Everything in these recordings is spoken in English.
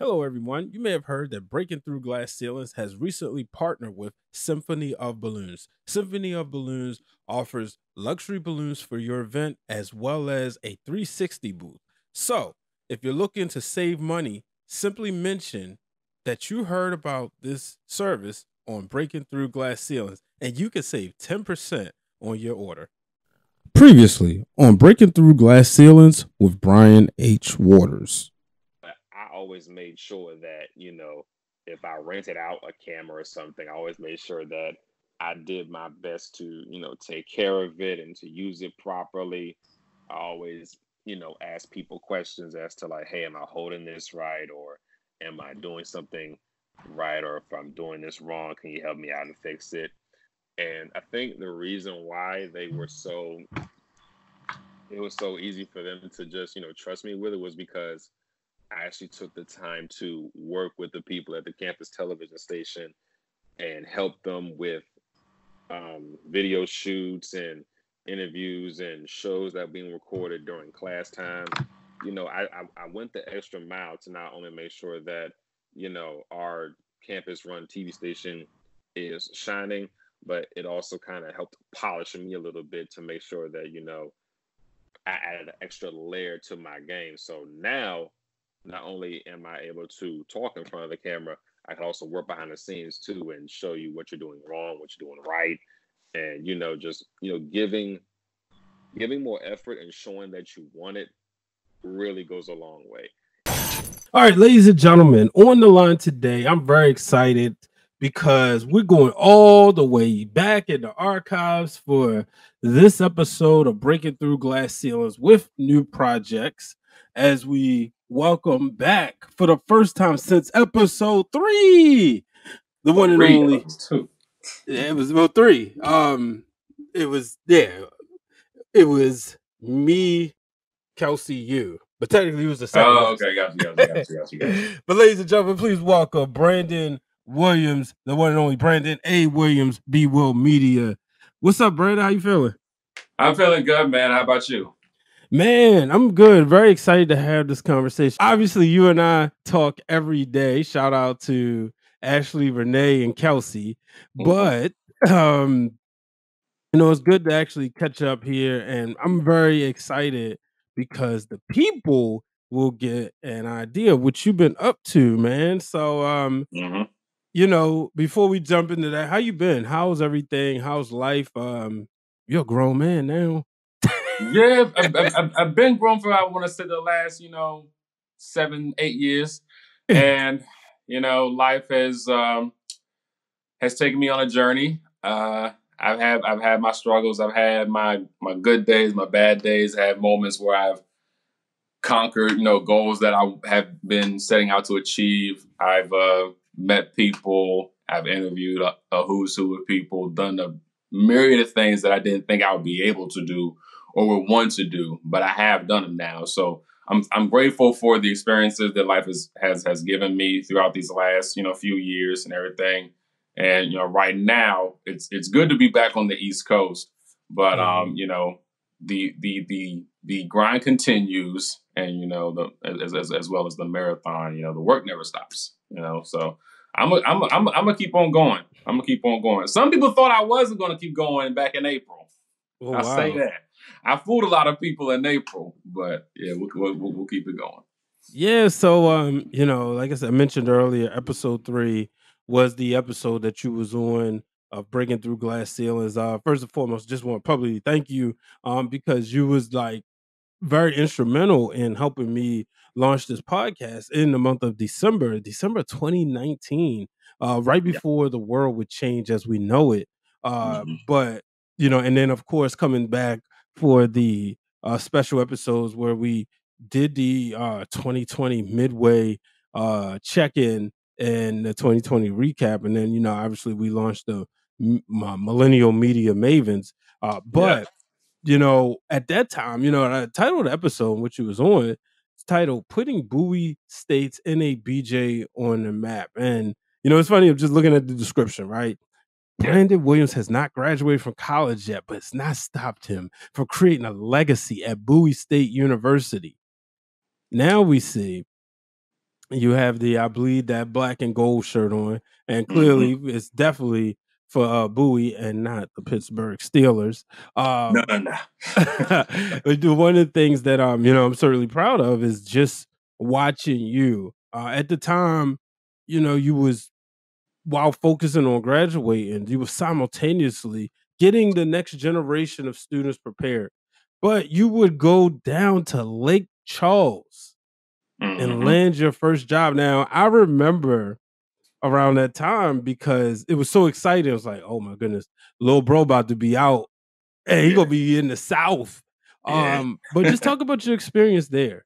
Hello, everyone. You may have heard that Breaking Through Glass Ceilings has recently partnered with Symphony of Balloons. Symphony of Balloons offers luxury balloons for your event as well as a 360 booth. So, if you're looking to save money, simply mention that you heard about this service on Breaking Through Glass Ceilings and you can save 10% on your order. Previously on Breaking Through Glass Ceilings with Brian H. Waters. I always made sure that, if I rented out a camera or something, I always made sure that I did my best to, take care of it and to use it properly. I always, ask people questions as to like, hey, am I holding this right? Or am I doing something right? Or if I'm doing this wrong, can you help me out and fix it? And I think the reason why it was so easy for them to just, trust me with it was because I actually took the time to work with the people at the campus television station and help them with video shoots and interviews and shows that are being recorded during class time. I went the extra mile to not only make sure that, our campus run TV station is shining, but it also kind of helped polish me a little bit to make sure that, I added an extra layer to my game. So now, not only am I able to talk in front of the camera, I can also work behind the scenes too and show you what you're doing wrong, what you're doing right, and just giving more effort and showing that you want it really goes a long way. All right, ladies and gentlemen, on the line today, I'm very excited because we're going all the way back in the archives for this episode of Breaking Through Glass Ceilings with new projects as we welcome back for the first time since episode 3, the one and only. It was about 3. It was me, Kelsey, you. But technically, it was the second. Oh, okay, got you. But ladies and gentlemen, please welcome Brandon Williams, the one and only Brandon A. Williams, B. Will Media. What's up, Brandon? How you feeling? I'm feeling good, man. How about you? Man, I'm good. Very excited to have this conversation. Obviously, you and I talk every day. Shout out to Ashley, Renee, and Kelsey. But it's good to actually catch up here, and I'm very excited because the people will get an idea of what you've been up to, man. So, before we jump into that, how you been? How's everything? How's life? You're a grown man now. Yeah, I've been grown for, I want to say, the last, 7-8 years, and life has taken me on a journey. I've had my struggles. I've had my good days, my bad days. I have moments where I've conquered, goals that I have been setting out to achieve. I've met people. I've interviewed a who's who of people, done a myriad of things that I didn't think I would be able to do or would want to do, but I have done them now. So I'm grateful for the experiences that life has given me throughout these last, few years and everything. And right now it's good to be back on the East Coast, but the grind continues, and as well as the marathon, the work never stops. So I'm gonna keep on going. I'm gonna keep on going. Some people thought I wasn't gonna keep going back in April. Oh, I'll say that. I fooled a lot of people in April, but yeah, we'll keep it going. Yeah, so like I said, I mentioned earlier, episode 3 was the episode that you was on of Breaking Through Glass Ceilings. First and foremost, just want to publicly thank you because you was like very instrumental in helping me launch this podcast in the month of December 2019, right before the world would change as we know it. But and then of course coming back for the special episodes where we did the 2020 midway check-in and the 2020 recap, and then obviously we launched the Millennial Media Mavens. But at that time, the title of the episode which it was on, it's titled "Putting Bowie State's NABJ on the Map." And it's funny, I'm just looking at the description, right? Brandon Williams has not graduated from college yet, but it's not stopped him from creating a legacy at Bowie State University. Now we see You have the "I bleed that black and gold" shirt on, and Hmm. clearly it's definitely for, Bowie and not the Pittsburgh Steelers. No, Um, no, no. one of the things that, I'm certainly proud of is just watching you. At the time, you was while focusing on graduating, you were simultaneously getting the next generation of students prepared. But you would go down to Lake Charles and Hmm. land your first job. Now, I remember around that time because it was so exciting. It was like, oh my goodness, little bro about to be out and he Yeah, gonna be in the South. yeah. But just talk about your experience there.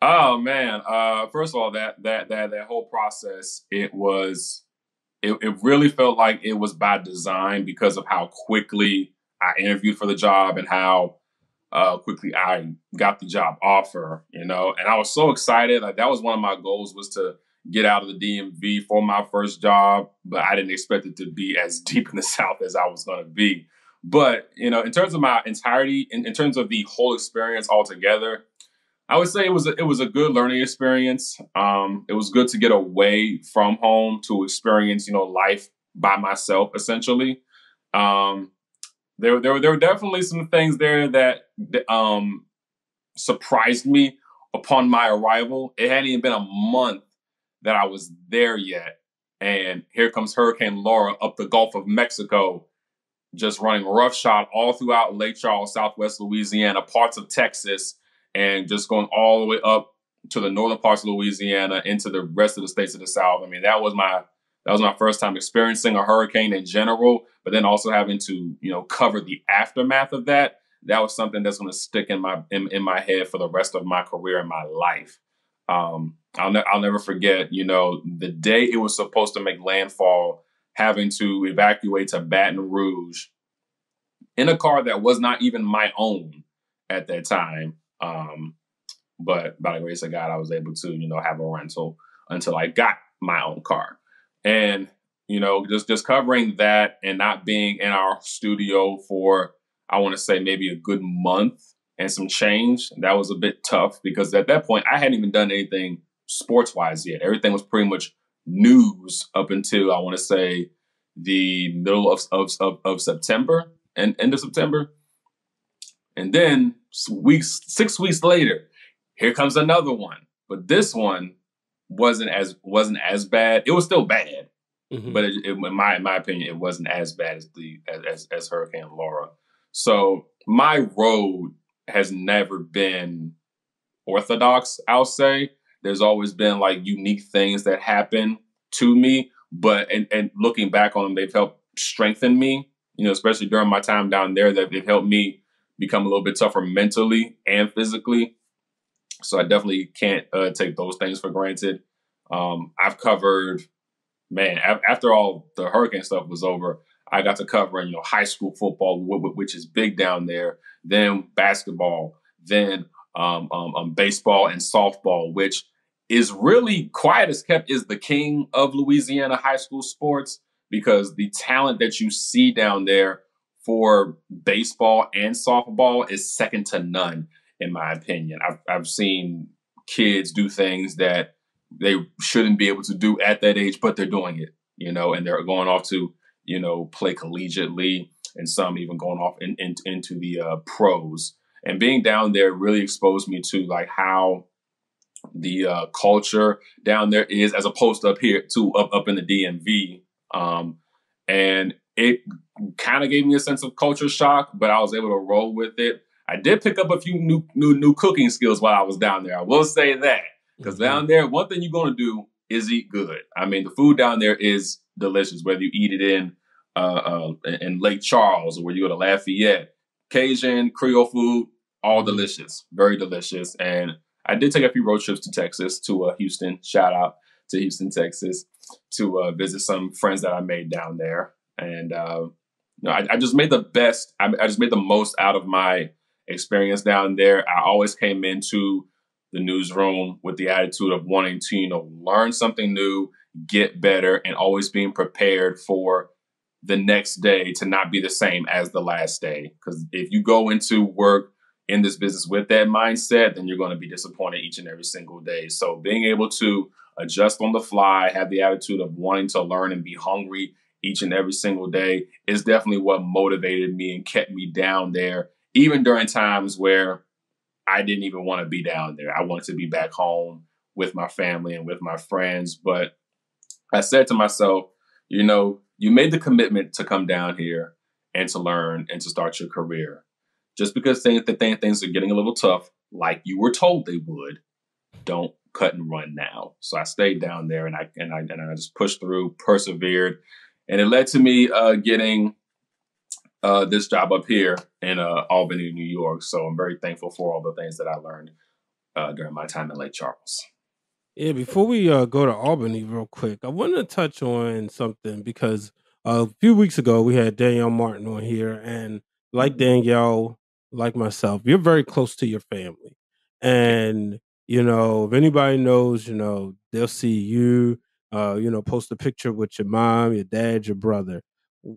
Oh man. First of all, that whole process, it really felt like it was by design because of how quickly I interviewed for the job and how quickly I got the job offer, and I was so excited. Like that was one of my goals, was to get out of the DMV for my first job, but I didn't expect it to be as deep in the South as I was going to be. But, in terms of my entirety, in terms of the whole experience altogether, I would say it was a good learning experience. It was good to get away from home to experience, life by myself, essentially. Um, there were definitely some things there that surprised me upon my arrival. It hadn't even been a month that I was there yet, and here comes Hurricane Laura up the Gulf of Mexico, just running roughshod all throughout Lake Charles, Southwest Louisiana, parts of Texas, and just going all the way up to the northern parts of Louisiana into the rest of the states of the South. I mean, that was my first time experiencing a hurricane in general, but then also having to cover the aftermath of that. That was something that's going to stick in my head for the rest of my career and my life. I'll never forget, the day it was supposed to make landfall, having to evacuate to Baton Rouge in a car that was not even my own at that time. But by the grace of God, I was able to, have a rental until I got my own car. And, just covering that and not being in our studio for, I want to say, maybe a good month and some change, that was a bit tough because at that point I hadn't even done anything sports wise yet. Everything was pretty much news up until, I want to say, the middle of September and end of September. And then 6 weeks later, here comes another one. But this one wasn't as bad. It was still bad, Mhm. but in my opinion, it wasn't as bad as Hurricane Laura. So my road has never been orthodox, I'll say. There's always been like unique things that happen to me, but and looking back on them, they've helped strengthen me. Especially during my time down there, that they've helped me become a little bit tougher mentally and physically. So I definitely can't take those things for granted. I've covered, man, after all the hurricane stuff was over, I got to cover, high school football, which is big down there, then basketball, then baseball and softball, which is really quiet as kept is the king of Louisiana high school sports, because the talent that you see down there for baseball and softball is second to none, in my opinion. I've seen kids do things that they shouldn't be able to do at that age, but they're doing it, and they're going off to, play collegiately, and some even going off into the pros. And being down there really exposed me to like how the culture down there is, as opposed to up here to up in the DMV. And it kind of gave me a sense of culture shock, but I was able to roll with it. I did pick up a few new cooking skills while I was down there. I will say that, because Mhm. down there, one thing you're going to do is eat good. I mean, the food down there is delicious, whether you eat it in Lake Charles or where you go to Lafayette. Cajun, Creole food, all Mhm. delicious, very delicious. And I did take a few road trips to Texas, to Houston. Shout out to Houston, Texas, to visit some friends that I made down there. And I just made the best. I just made the most out of my experience down there. I always came into the newsroom with the attitude of wanting to, learn something new, get better, and always being prepared for the next day to not be the same as the last day. Because if you go into work, in this business with that mindset, then you're going to be disappointed each and every single day. So being able to adjust on the fly, have the attitude of wanting to learn and be hungry each and every single day is definitely what motivated me and kept me down there, even during times where I didn't even want to be down there. I wanted to be back home with my family and with my friends. But I said to myself, you know, you made the commitment to come down here and to learn and to start your career. Just because things are getting a little tough, like you were told they would, don't cut and run now. So I stayed down there and I just pushed through, persevered, and it led to me getting this job up here in Albany, New York. So I'm very thankful for all the things that I learned during my time in Lake Charles. Yeah, before we go to Albany real quick, I want to touch on something because a few weeks ago we had Danielle Martin on here, and like Danielle, like myself, you're very close to your family, and you know if anybody knows, you know they'll see you, you know, post a picture with your mom, your dad, your brother.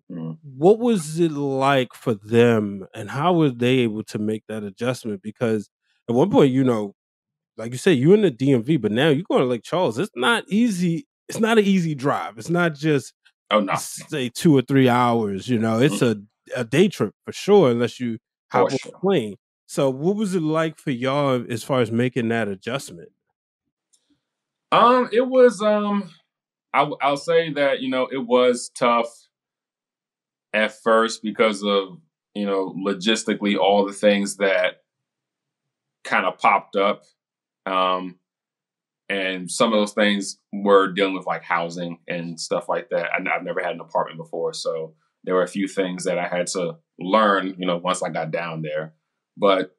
What was it like for them, and how were they able to make that adjustment? Because at one point, you know, like you said, you in the DMV, but now you're going to Lake Charles. It's not easy. It's not an easy drive. It's not just say 2 or 3 hours. You know, it's a day trip for sure, unless you hop on a plane. So, what was it like for y'all as far as making that adjustment? It was I'll say that, you know, it was tough at first because of, you know, logistically all the things that kind of popped up. And some of those things were dealing with like housing and stuff like that. I've never had an apartment before. So there were a few things that I had to learn, you know, once I got down there. But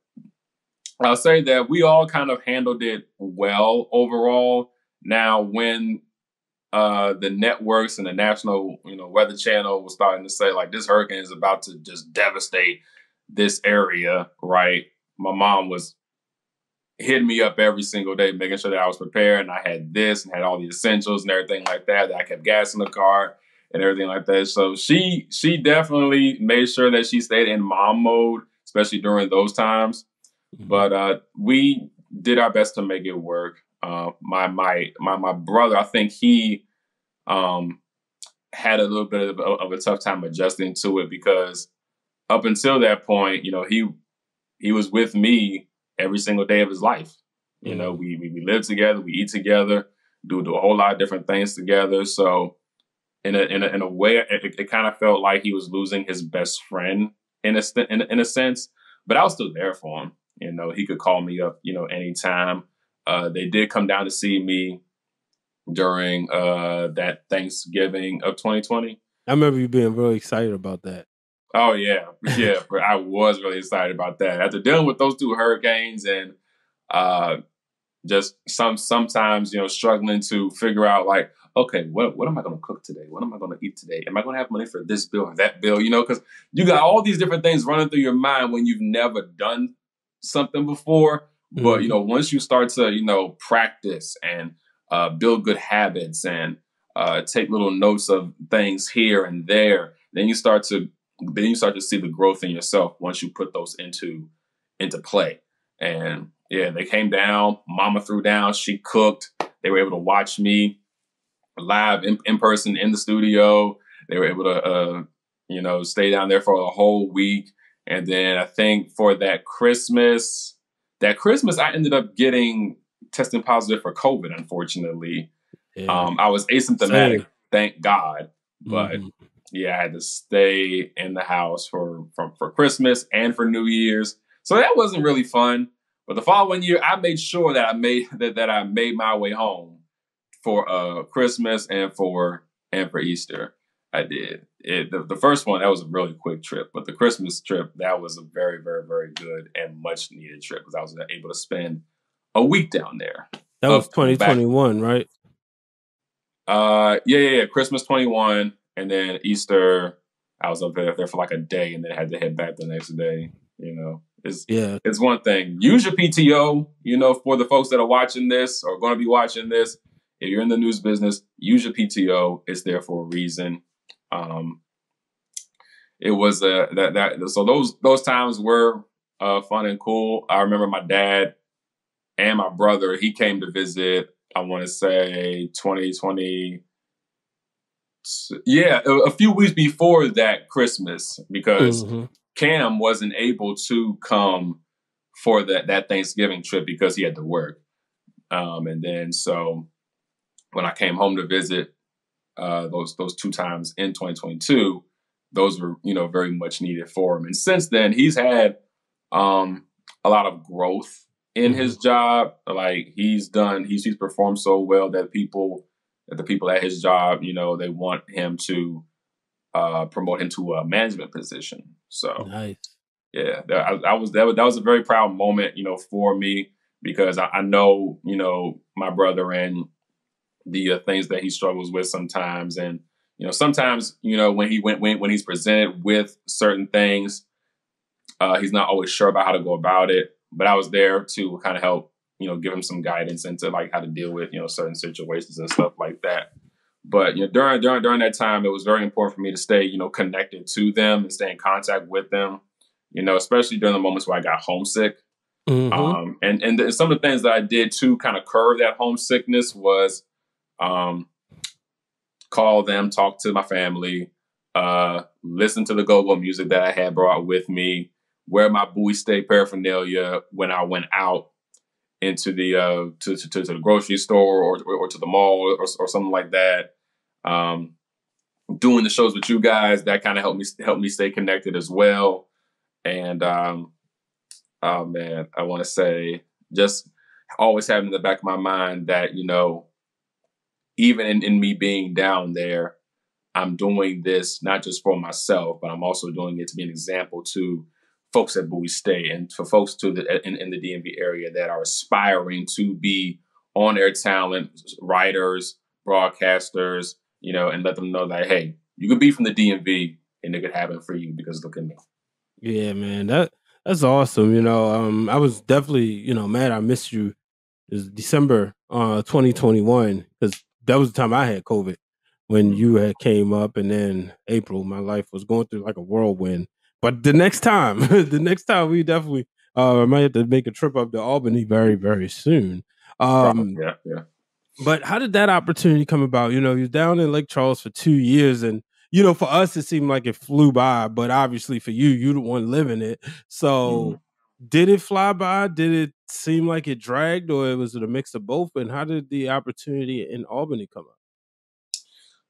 I'll say that we all kind of handled it well overall. Now, when the networks and the national, you know, Weather Channel was starting to say like this hurricane is about to just devastate this area, right? My mom was hitting me up every single day, making sure that I was prepared and I had this and had all the essentials and everything like that. That I kept gas in the car and everything like that. So she definitely made sure that she stayed in mom mode, especially during those times. But we did our best to make it work. My brother, I think he had a little bit of a tough time adjusting to it because up until that point, you know, he was with me every single day of his life. You know, we live together, we eat together, do a whole lot of different things together. So in a way, it kind of felt like he was losing his best friend in a sense. But I was still there for him. You know, he could call me up, you know, anytime. They did come down to see me during that Thanksgiving of 2020. I remember you being really excited about that. Oh yeah. I was really excited about that. After dealing with those two hurricanes and just sometimes, you know, struggling to figure out like, okay, what am I going to cook today? What am I going to eat today? Am I going to have money for this bill or that bill? You know, because you got all these different things running through your mind when you've never done something before. But, you know, once you start to, you know, practice and build good habits and take little notes of things here and there, then you start to see the growth in yourself once you put those into play. And yeah, they came down, mama threw down, she cooked. They were able to watch me live in person in the studio. They were able to, you know, stay down there for a whole week. And then I think for that Christmas, I ended up testing positive for COVID, unfortunately. Yeah. I was asymptomatic, thank God. But yeah, I had to stay in the house for Christmas and for New Year's. So that wasn't really fun. But the following year, I made sure that I made my way home for Christmas and for Easter. I did. The first one, that was a really quick trip. But the Christmas trip, that was a very, very, very good and much needed trip because I was able to spend a week down there. That was 2021, right? Yeah. Christmas 21. And then Easter, I was up there for like a day and then had to head back the next day. You know, it's one thing. Use your PTO, you know, for the folks that are watching this or going to be watching this. If you're in the news business, use your PTO. It's there for a reason. It was so those times were fun and cool. I remember my dad and my brother, he came to visit, I want to say 2020. Yeah, a few weeks before that Christmas, because Cam wasn't able to come for that Thanksgiving trip because he had to work. And then so when I came home to visit those 2 times in 2022, those were, very much needed for him. And since then, he's had a lot of growth in his job. Like he's performed so well that the people at his job, they want him to promote him to a management position. So nice. Yeah, that was a very proud moment, for me, because I know, my brother and the things that he struggles with sometimes. And, sometimes, when he's presented with certain things, he's not always sure about how to go about it. But I was there to kind of help, give him some guidance into like how to deal with, certain situations and stuff like that. But during that time, it was very important for me to stay, connected to them and stay in contact with them, especially during the moments where I got homesick. And some of the things that I did to kind of curb that homesickness was call them, talk to my family, listen to the go-go music that I had brought with me, wear my Bowie State paraphernalia when I went out into the to the grocery store or to the mall or something like that. Doing the shows with you guys, that kind of helped me stay connected as well. And oh man, I want to say just always having in the back of my mind that, even in me being down there, I'm doing this not just for myself, but I'm also doing it to be an example to folks at Bowie State and for folks in the DMV area that are aspiring to be on-air talent, writers, broadcasters, and let them know that, hey, you could be from the DMV and it could happen for you because look at me. Yeah, man, that's awesome. I was definitely, mad I missed you. It was December 2021 because that was the time I had COVID when you had came up, and then April, my life was going through like a whirlwind. But the next time, we definitely might have to make a trip up to Albany very, very soon. Yeah. But how did that opportunity come about? You're down in Lake Charles for 2 years, and for us it seemed like it flew by, but obviously for you the one living it. So did it fly by? Did it seem like it dragged, or was it a mix of both? And how did the opportunity in Albany come up?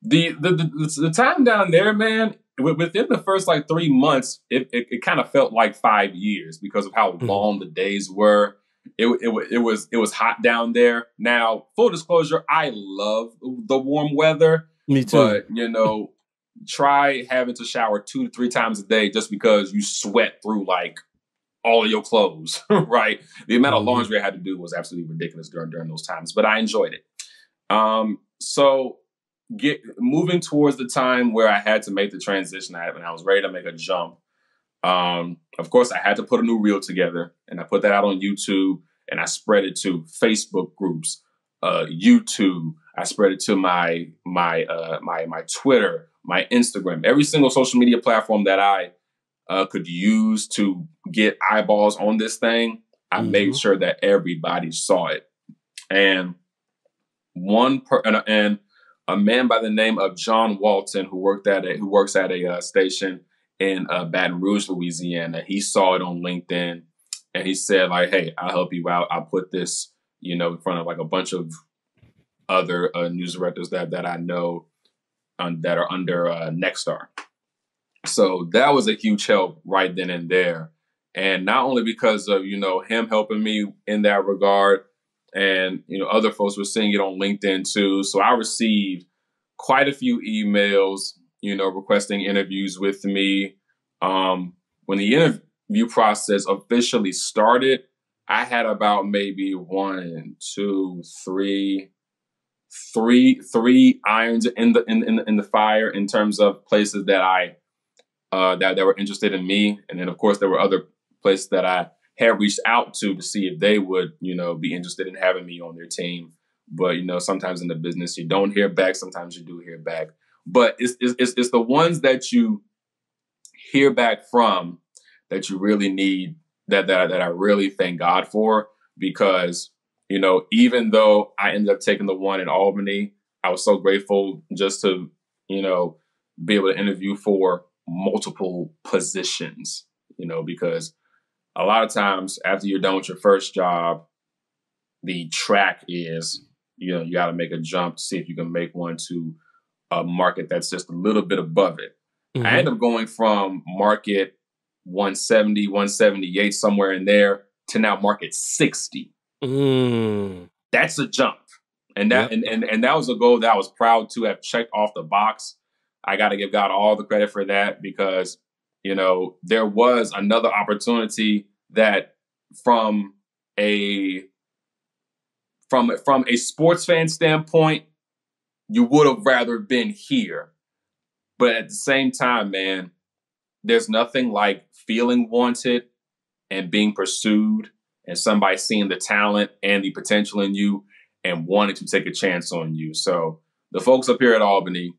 The time down there, man, within the first like 3 months, it kind of felt like 5 years because of how long the days were. It was hot down there. Now, full disclosure, I love the warm weather. Me too. But try having to shower 2 to 3 times a day just because you sweat through like all of your clothes, right? The amount of laundry I had to do was absolutely ridiculous during those times, but I enjoyed it. So moving towards the time where I had to make the transition, and I was ready to make a jump. Of course, I had to put a new reel together, and I put that out on YouTube, and I spread it to Facebook groups, YouTube. I spread it to my Twitter, my Instagram, every single social media platform that I could use to get eyeballs on this thing. I made sure that everybody saw it, and a man by the name of John Walton, who works at a station in Baton Rouge, Louisiana. He saw it on LinkedIn and he said like, hey, I'll help you out. I'll put this, in front of like a bunch of other news directors that I know that are under Nexstar. So that was a huge help right then and there. And not only because of, him helping me in that regard, and, other folks were seeing it on LinkedIn too. So I received quite a few emails, requesting interviews with me. When the interview process officially started, I had about maybe 1, 2, 3 irons in the fire in terms of places that that were interested in me. And then of course there were other places that I had reached out to see if they would, be interested in having me on their team. But, sometimes in the business, you don't hear back. Sometimes you do hear back. But it's the ones that you hear back from that you really need that I really thank God for, because, even though I ended up taking the one in Albany, I was so grateful just to, be able to interview for multiple positions, because a lot of times after you're done with your first job, the track is, you got to make a jump to see if you can make one to a market that's just a little bit above it. Mm-hmm. I ended up going from market 170, 178, somewhere in there, to now market 60. That's a jump. And that and that was a goal that I was proud to have checked off the box. I got to give God all the credit for that, because, there was another opportunity that from a sports fan standpoint, you would have rather been here. But at the same time, man, there's nothing like feeling wanted and being pursued, and somebody seeing the talent and the potential in you and wanting to take a chance on you. So the folks up here at Albany,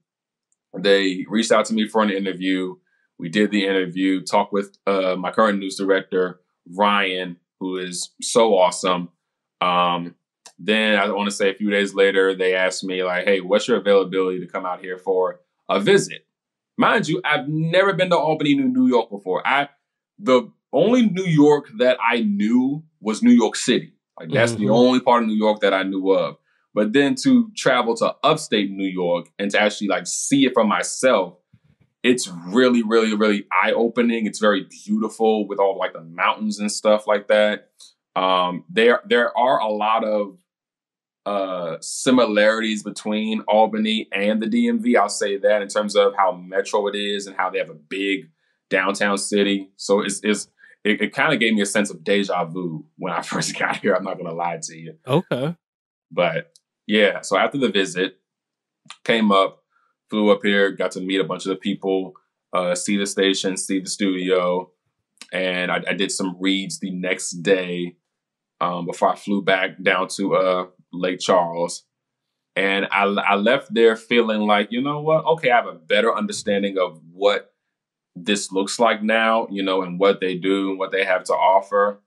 they reached out to me for an interview. We did the interview, talked with my current news director, Ryan, who is so awesome. Then I want to say a few days later, they asked me like, hey, what's your availability to come out here for a visit? Mind you, I've never been to Albany, New York before. The only New York that I knew was New York City. Like, that's the only part of New York that I knew of. But then to travel to upstate New York and to actually like see it for myself, it's really, really, really eye-opening. It's very beautiful with all like the mountains and stuff like that. There are a lot of similarities between Albany and the DMV. I'll say that, in terms of how metro it is and how they have a big downtown city. So it kind of gave me a sense of deja vu when I first got here. I'm not going to lie to you. Okay. But yeah, so after the visit, came up, flew up here, got to meet a bunch of the people, see the station, see the studio. And I did some reads the next day before I flew back down to Lake Charles. And I left there feeling like, you know what? Okay, I have a better understanding of what this looks like now, and what they do and what they have to offer,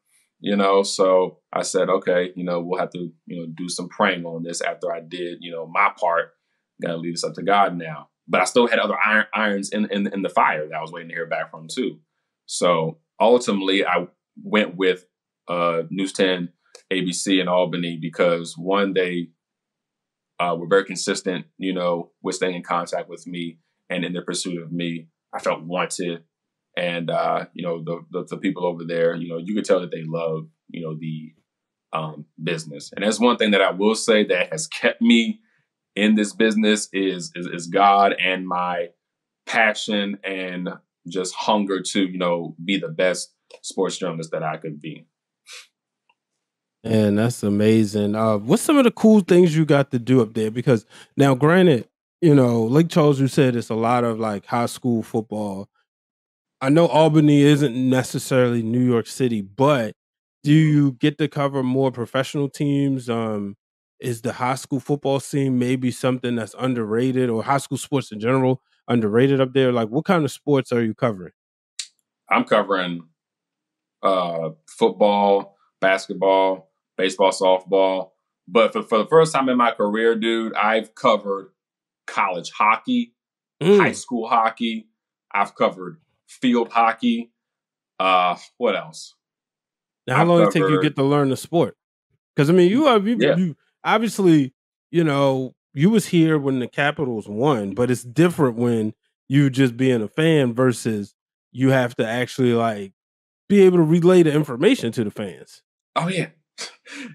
So I said, okay, we'll have to, do some praying on this after I did, my part. Got to leave this up to God now. But I still had other irons in the fire that I was waiting to hear back from too. So ultimately, I went with News 10 ABC in Albany because, one, they were very consistent, with staying in contact with me and in their pursuit of me. I felt wanted. And, the people over there, you could tell that they love, the business. And that's one thing that I will say that has kept me in this business is God and my passion and just hunger to, be the best sports journalist that I could be. And that's amazing. What's some of the cool things you got to do up there? Because now, granted, Lake Charles, you said it's a lot of like high school football. I know Albany isn't necessarily New York City, but do you get to cover more professional teams? Is the high school football scene maybe something that's underrated, or high school sports in general underrated up there? Like, what kind of sports are you covering? I'm covering football, basketball, baseball, softball. But for the first time in my career, dude, I've covered college hockey, high school hockey. I've covered field hockey. What else? Now, how long does it take you to get to learn the sport? Because, I mean, you obviously, you was here when the Capitals won, but it's different when you just being a fan versus you have to actually like be able to relay the information to the fans. Oh yeah.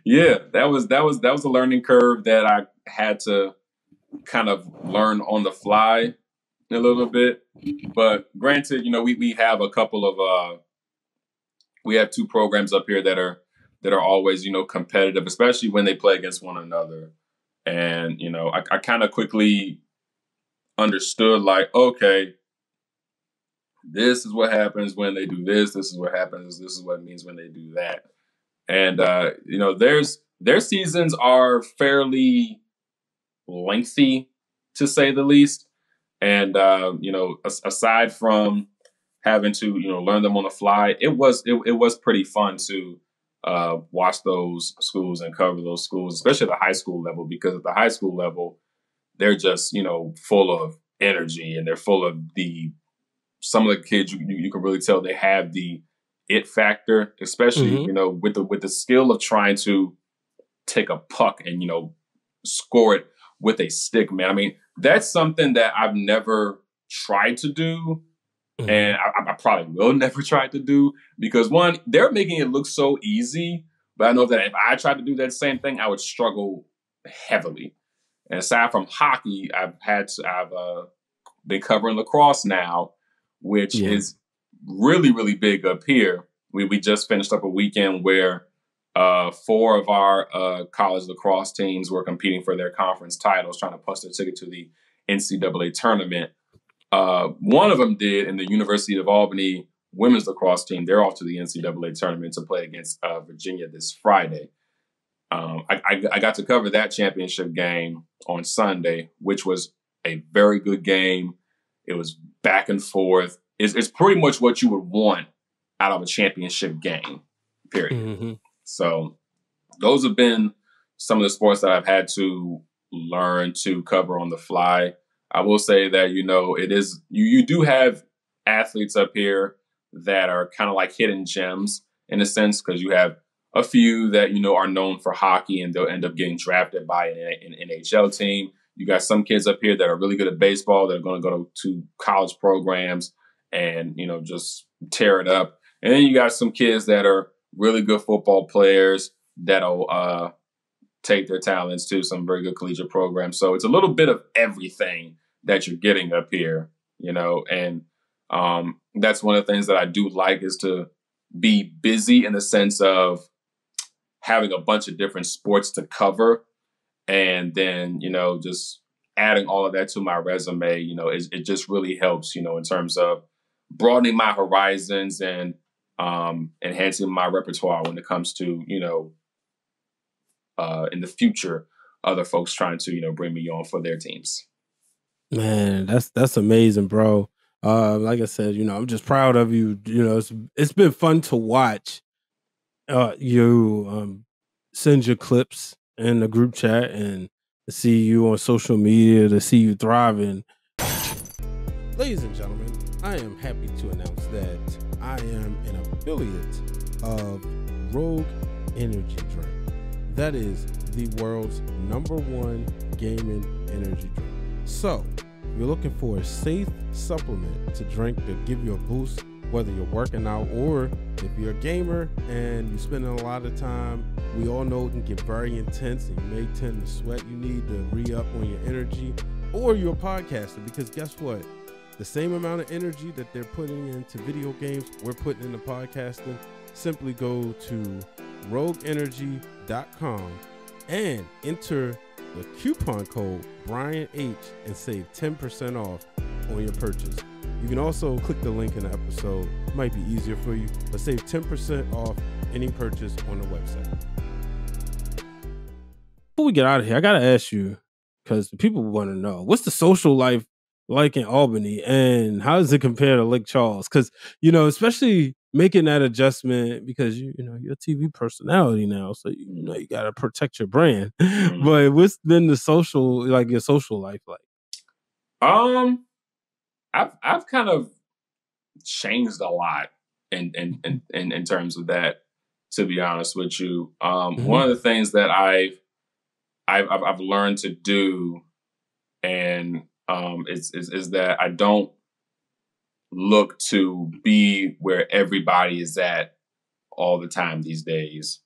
Yeah, that was a learning curve that I had to kind of learn on the fly a little bit. But granted, we have a couple of we have two programs up here that are always, competitive, especially when they play against one another. And, I kind of quickly understood, like, okay, this is what happens when they do this. This is what happens. This is what it means when they do that. And, their seasons are fairly lengthy, to say the least. And, aside from, having to, learn them on the fly, it was pretty fun to watch those schools and cover those schools, especially at the high school level, because at the high school level, they're just, full of energy, and they're full of some of the kids, you can really tell they have the it factor, especially, with the skill of trying to take a puck and, score it with a stick, man. I mean, that's something that I've never tried to do. And I probably will never try to do, because one, they're making it look so easy. But I know that if I tried to do that same thing, I would struggle heavily. And aside from hockey, I've been covering lacrosse now, which is really, really big up here. We just finished up a weekend where 4 of our college lacrosse teams were competing for their conference titles, trying to punch their ticket to the NCAA tournament. One of them did, in the University of Albany women's lacrosse team. They're off to the NCAA tournament to play against Virginia this Friday. I got to cover that championship game on Sunday, which was a very good game. It was back and forth. It's pretty much what you would want out of a championship game, period. So those have been some of the sports that I've had to learn to cover on the fly. I will say that, it is, you do have athletes up here that are kind of like hidden gems in a sense, because you have a few that, are known for hockey and they'll end up getting drafted by an NHL team. You got some kids up here that are really good at baseball that are going to go to college programs and, just tear it up. And then you got some kids that are really good football players that'll take their talents to some very good collegiate programs. So it's a little bit of everything that you're getting up here, and that's one of the things that I do like, is to be busy in the sense of having a bunch of different sports to cover. And then, just adding all of that to my resume, it just really helps, in terms of broadening my horizons and enhancing my repertoire when it comes to, in the future, other folks trying to, bring me on for their teams. Man, that's amazing, bro. Like I said, I'm just proud of you. It's been fun to watch you send your clips in the group chat and to see you on social media, to see you thriving. Ladies and gentlemen, I am happy to announce that I am an affiliate of Rogue Energy Drink. That is the world's #1 gaming energy drink. So, if you're looking for a safe supplement to drink to give you a boost, whether you're working out or if you're a gamer and you're spending a lot of time, we all know it can get very intense and you may tend to sweat. You need to re-up on your energy, or you're a podcaster, because guess what? The same amount of energy that they're putting into video games, we're putting into podcasting. Simply go to rogueenergy.com and enter the coupon code BrianH and save 10% off on your purchase. You can also click the link in the episode. It might be easier for you, but save 10% off any purchase on the website. Before we get out of here, I got to ask you, because people want to know, what's the social life like in Albany, and how does it compare to Lake Charles? Because, especially making that adjustment, because you're a TV personality now, so you got to protect your brand. But what's been your social life like? I've kind of changed a lot in terms of that, to be honest with you. One of the things that I've learned to do, and is that I don't look to be where everybody is at all the time these days.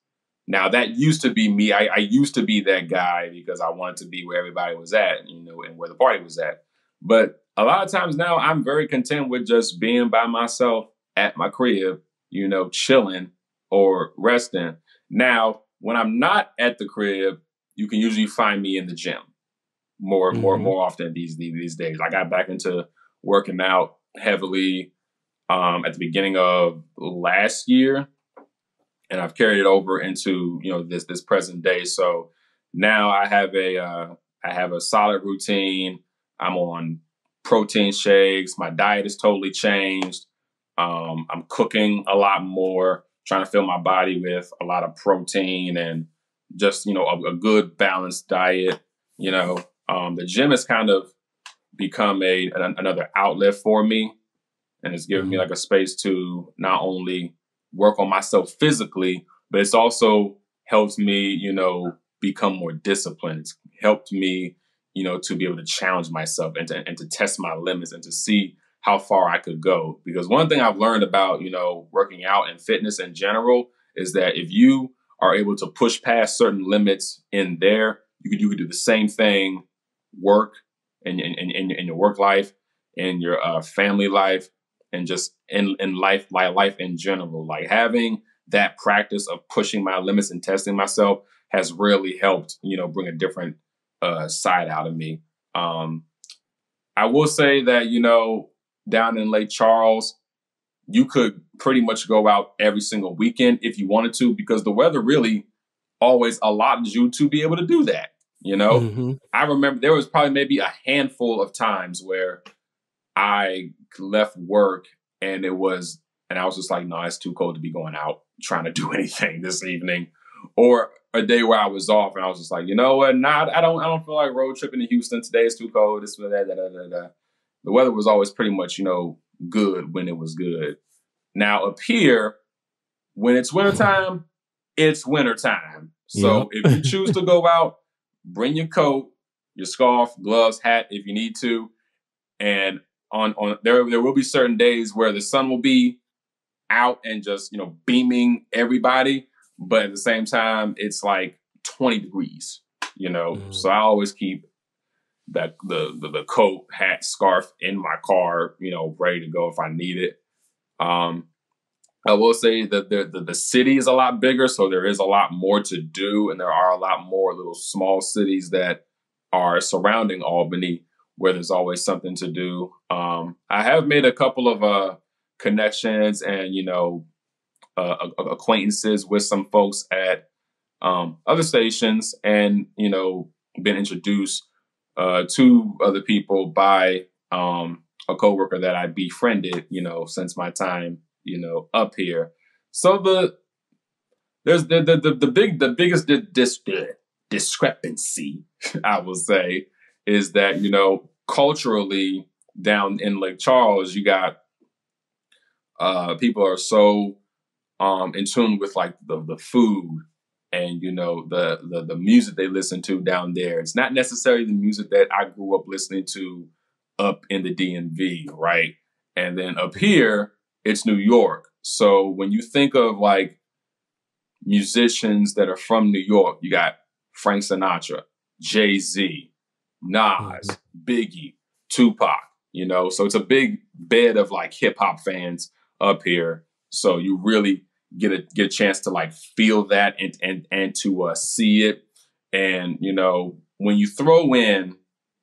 Now, that used to be me. I used to be that guy because I wanted to be where everybody was at, and where the party was at. But a lot of times now, I'm very content with just being by myself at my crib, chilling or resting. Now, when I'm not at the crib, you can usually find me in the gym more often these days. I got back into working out heavily at the beginning of last year, and I've carried it over into this present day. So now I have a solid routine. I'm on protein shakes. My diet is totally changed. I'm cooking a lot more, trying to fill my body with a lot of protein and just, a good balanced diet. The gym has kind of become another outlet for me, and it's given me like a space to not only work on myself physically, but it's also helped me, become more disciplined. It's helped me, to be able to challenge myself and to test my limits and to see how far I could go. Because one thing I've learned about, working out and fitness in general is that if you are able to push past certain limits in there, you could do the same thing, work in your work life, in your family life, and just in life, my life in general. Like having that practice of pushing my limits and testing myself has really helped, bring a different side out of me. I will say that, down in Lake Charles, you could pretty much go out every single weekend if you wanted to, because the weather really always allowed you to be able to do that. I remember there was probably maybe a handful of times where I left work and I was just like, no, it's too cold to be going out trying to do anything this evening. Or a day where I was off and I was just like, you know what? Nah, I don't feel like road tripping to Houston today. It's too cold. This, that. The weather was always pretty much, good when it was good. Now up here, when it's wintertime, it's wintertime. So if you choose to go out, bring your coat, your scarf, gloves, hat if you need to. And on there will be certain days where the sun will be out and just, beaming everybody. But at the same time, it's like 20 degrees, So I always keep that the coat, hat, scarf in my car, ready to go if I need it. I will say that the city is a lot bigger, so there is a lot more to do, and there are a lot more little small cities that are surrounding Albany where there's always something to do. I have made a couple of connections and acquaintances with some folks at other stations, and been introduced to other people by a coworker that I befriended, since my time, up here. So the biggest discrepancy, I will say, is that culturally down in Lake Charles, you got people are so in tune with like the food and the music they listen to down there. It's not necessarily the music that I grew up listening to up in the DMV, right? And then up here, it's New York. So when you think of like musicians that are from New York, you got Frank Sinatra, Jay-Z, Nas, Biggie, Tupac, so it's a big bed of like hip hop fans up here. So you really get a chance to like feel that and to see it. And, when you throw in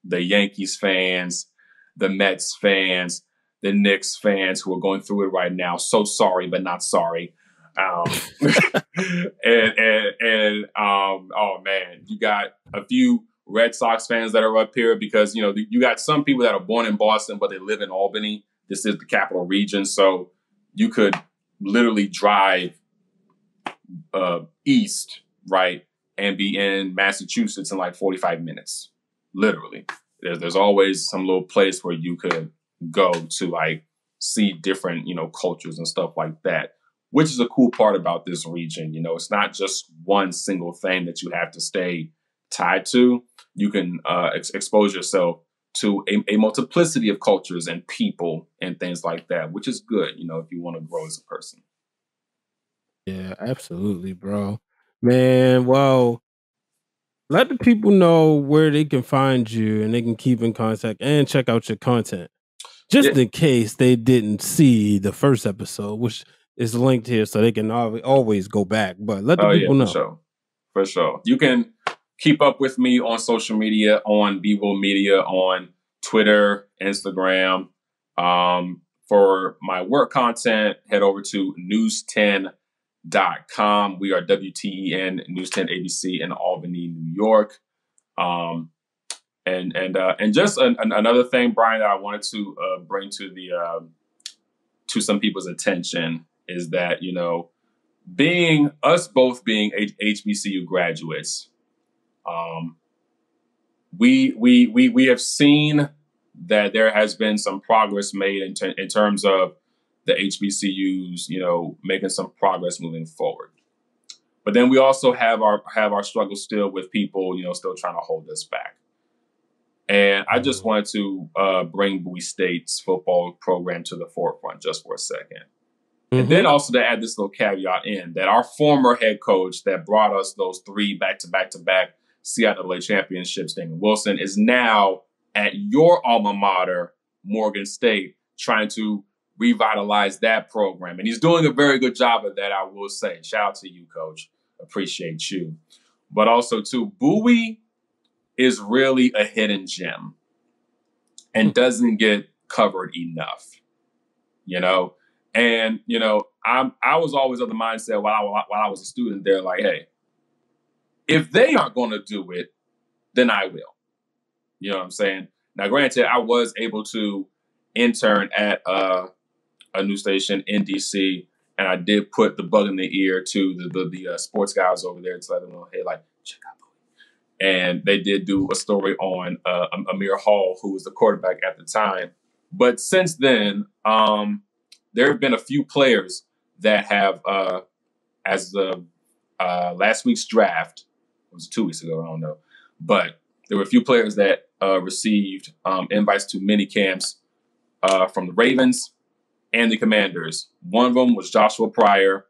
the Yankees fans, the Mets fans, the Knicks fans who are going through it right now, so sorry, but not sorry. Oh man, you got a few Red Sox fans that are up here because, you got some people that are born in Boston, but they live in Albany. This is the capital region. So you could literally drive east, right, and be in Massachusetts in like 45 minutes. Literally. There's always some little place where you could go to like see different, cultures and stuff like that, which is a cool part about this region. It's not just one single thing that you have to stay tied to. You can expose yourself to a multiplicity of cultures and people and things like that, which is good, if you want to grow as a person. Yeah, absolutely, bro. Man, well, let the people know where they can find you and they can keep in contact and check out your content. Just in case they didn't see the first episode, which is linked here so they can always go back. But let the people know. For sure. You can keep up with me on social media, on Bowie Media, on Twitter, Instagram. For my work content, head over to news10.com. We are WTEN, News 10 ABC in Albany, New York. And just another thing, Brian, that I wanted to bring to to some people's attention is that, you know, both being HBCU graduates, we have seen that there has been some progress made in terms of the HBCUs, you know, making some progress moving forward. But then we also have our struggles still with people, you know, still trying to hold us back. And I just wanted to bring Bowie State's football program to the forefront just for a second. And then also to add this little caveat in that our former head coach that brought us those 3 back-to-back CIAA championships, Damon Wilson, is now at your alma mater, Morgan State, trying to revitalize that program. And he's doing a very good job of that, I will say. Shout out to you, Coach. Appreciate you. But also, too, Bowie is really a hidden gem and doesn't get covered enough, you know? And, you know, I was always of the mindset while I was a student there, like, hey, if they aren't going to do it, then I will. You know what I'm saying? Now, granted, I was able to intern at a news station in DC, and I did put the bug in the ear to the sports guys over there to let them know, hey, like, check out Bowie. And they did do a story on Amir Hall, who was the quarterback at the time. But since then, there have been a few players that have, as the last week's draft, it was 2 weeks ago, I don't know, but there were a few players that received invites to mini camps from the Ravens and the Commanders. One of them was Joshua Pryor.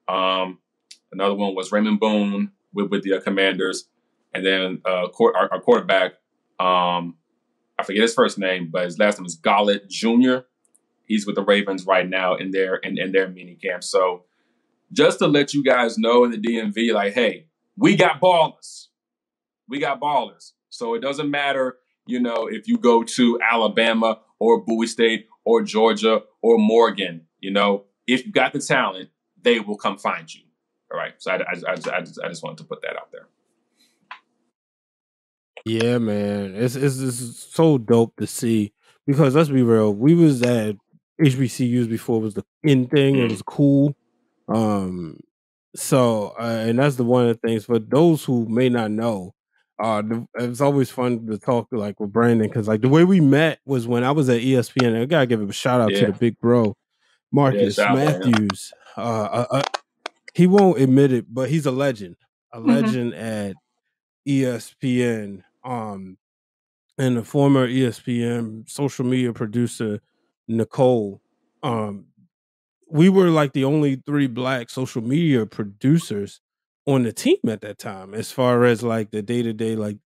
Another one was Raymond Boone with the Commanders. And then our quarterback, I forget his first name, but his last name is Gollett Jr. He's with the Ravens right now in their mini camp. So just to let you guys know in the DMV, like, hey, we got ballers. We got ballers. So it doesn't matter, you know, if you go to Alabama or Bowie State or Georgia or Morgan, you know, if you got the talent, they will come find you. All right. So I just wanted to put that out there. Yeah, man. It's so dope to see because let's be real, we was at HBCUs before it was the in thing. It was cool. So and that's the one of the things for those who may not know. It's always fun to talk like with Brandon because like the way we met was when I was at ESPN. I gotta give a shout out to the big bro, Marcus Matthews. He won't admit it, but he's a legend at ESPN. And the former ESPN social media producer Nicole. We were like the only 3 Black social media producers on the team at that time, as far as like the day-to-day, like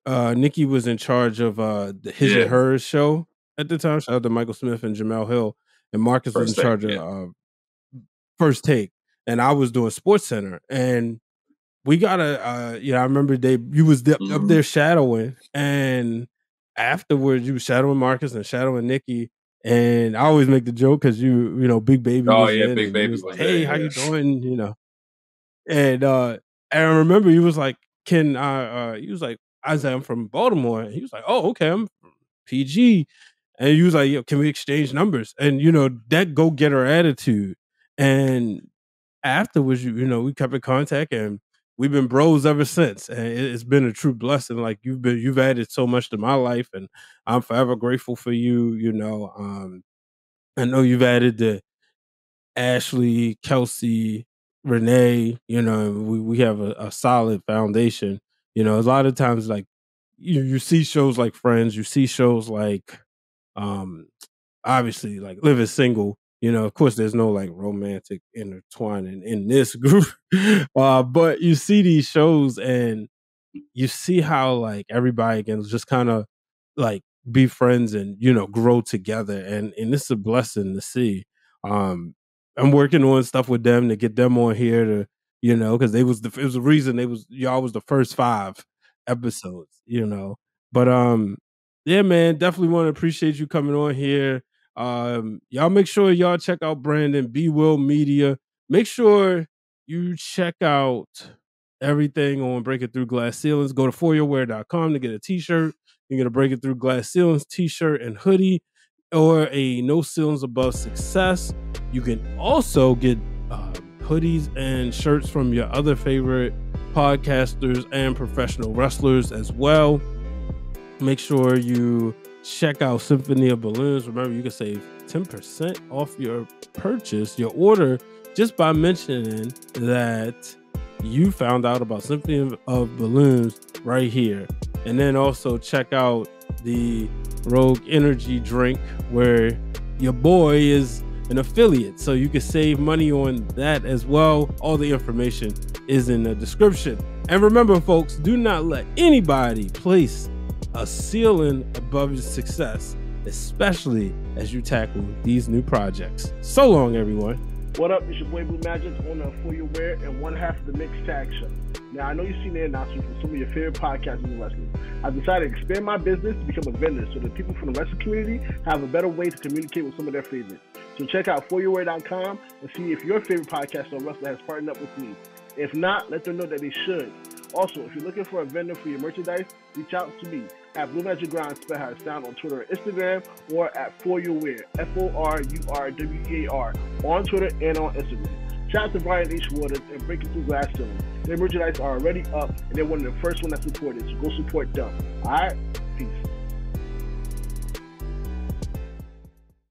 Nikki was in charge of the His and Hers show at the time. Shout out to Michael Smith and Jamel Hill. And Marcus was in charge of First Take. And I was doing Sports Center. And we got I remember you was up there shadowing. And afterwards you were shadowing Marcus and shadowing Nikki. And I always make the joke because you know, Big Baby was in. Big Baby was like, hey, how you doing? You know. And I remember he was like, he was like, I said, I'm from Baltimore. And he was like, oh, okay, I'm from PG. And he was like, yo, can we exchange numbers? And, you know, that go-getter attitude. And afterwards, you know, we kept in contact and we've been bros ever since. And it's been a true blessing. Like you've added so much to my life and I'm forever grateful for you. You know, I know you've added the Ashley, Kelsey, Renee, you know, we have a solid foundation. You know, a lot of times like you see shows like Friends, you see shows like obviously like Living Single, you know, of course there's no like romantic intertwining in this group. But you see these shows and you see how like everybody can just kind of like be friends and, you know, grow together. And it's a blessing to see. I'm working on stuff with them to get them on here to, you know, because it was the reason y'all was the first 5 episodes, you know. But yeah, man, definitely want to appreciate you coming on here. Y'all make sure y'all check out Brandon B Will Media. Make sure you check out everything on Breaking Through Glass Ceilings. Go to foryourwear.com to get a t-shirt. You get a Breaking Through Glass Ceilings t-shirt and hoodie. or a No Ceilings Above Success. You can also get hoodies and shirts from your other favorite podcasters and professional wrestlers as well. Make sure you check out Symphony of Balloons. Remember, you can save 10% off your purchase, your order, just by mentioning that you found out about Symphony of Balloons right here. And then also check out the Rogue Energy drink, where your boy is an affiliate, so you can save money on that as well. All the information is in the description. And remember, folks, do not let anybody place a ceiling above your success, especially as you tackle these new projects. So long, everyone. What up? It's your boy Blue Magic, owner of For Your Wear and one half of the Mixed Tag Show. Now, I know you've seen the announcement from some of your favorite podcasters and wrestlers. I've decided to expand my business to become a vendor so that people from the wrestling community have a better way to communicate with some of their favorites. So check out foryourwear.com and see if your favorite podcaster or wrestler has partnered up with me. If not, let them know that they should. Also, if you're looking for a vendor for your merchandise, reach out to me at Blue Magic Grind, spell how it sound, on Twitter or Instagram, or at For Your Wear, FORURWEAR, on Twitter and on Instagram. Shout out to Brian H. Waters and Breaking Through Glass Ceiling. Their merchandise are already up, and they're one of the first ones that supported, so go support them. All right? Peace.